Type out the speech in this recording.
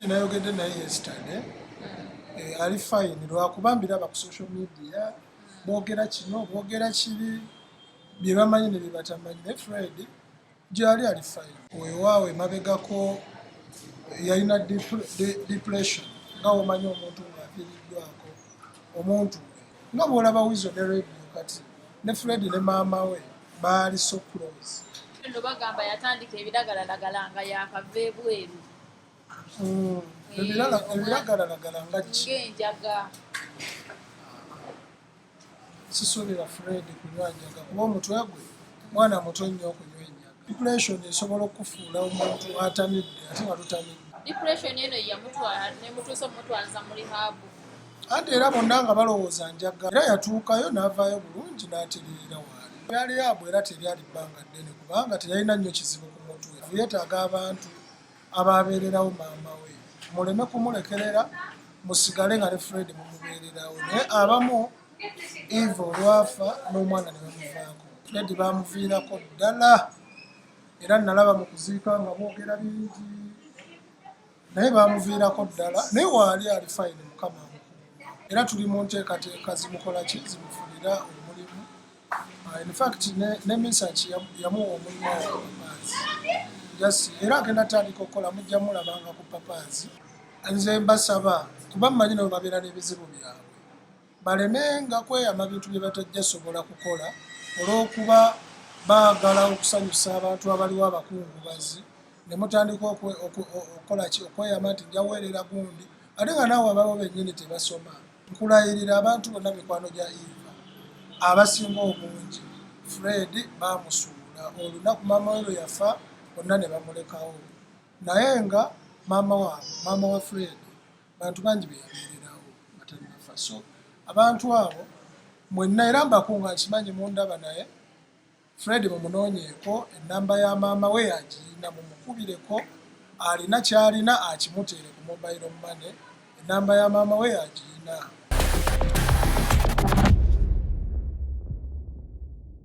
nayogedde naye yesterday ali fine lwakuba mbiraba ku social media boogera kino boogera kiri bye bamanyi ne bye batamanyi ne Fred gyali ali fine weewaawo emabegako yalina depression nga womanyi omuntu ng'afiiriddwako omuntu nga bw'olaba Wizo ne Radio kati ne Fred ne maama we baali so close. Nno bagamba yatandika ebiragalalagala nga yakava ebweru. Ebiragalalagala nga ki? Ng'enjaga. Sisuubira Fred kunywa njaga kuba omutwe gwe mwana muto nnyo okunywa enjaga. Depression esobola okufuula omuntu atamidde ate nga tutamidde. Depression eno yamutwala nemutuusa omutwaliza mu rehab. Anti era bonna nga balowooza njaga era yatuukayo n'avaayo bulungi n'atereera waali. Yali abo era teryali bbanga ddene kubanga teyalina nnyo kizibu ku mutwe. Yeetaaga abantu abaabeererawo maama we muleme kumulekerera musigale nga ne Fred mumubeererawo naye abamu Eva olwafa n'omwana ne bamuvaako. Fred baamuviirako ddala era nalaba mu kuziika nga boogera bingi naye baamuviirako ddala naye waali ali fine mukama era tuli mu nteekateeka zimukola ki zimufunira omulimu. In fact ne Misaki yamuwa omulimu wa papaazi era agenda atandika okukola mujja mulabanga ku papaazi. Nze mbasaba kuba mmanyi nabo babeera n'ebizibu byabwe balemenga kweyama bintu bye batajja sobola kukola olw'okuba baagala okusanyusa abantu abaliwo abakungubazi ne mutandika okukola ki okweyama nti njaweerera gundi ate nga naawe abaabo bennyini tebasoma. Nkulayirira abantu bonna mikwano gya Eva abasinga obungi Fred baamusuula olunaku maama we lwe yafa bonna ne bamulekawo naye nga maama wa Fred bantu bangi be yabeererawo batannafa. So abantu abo mwenna era mbakunga nkimanyi mundaba naye Fred mumunoonyeeko ennamba ya maama we yagirina mumukubireko alina kyalina akimuteere ku mobile money ennamba ya maama we yagirina.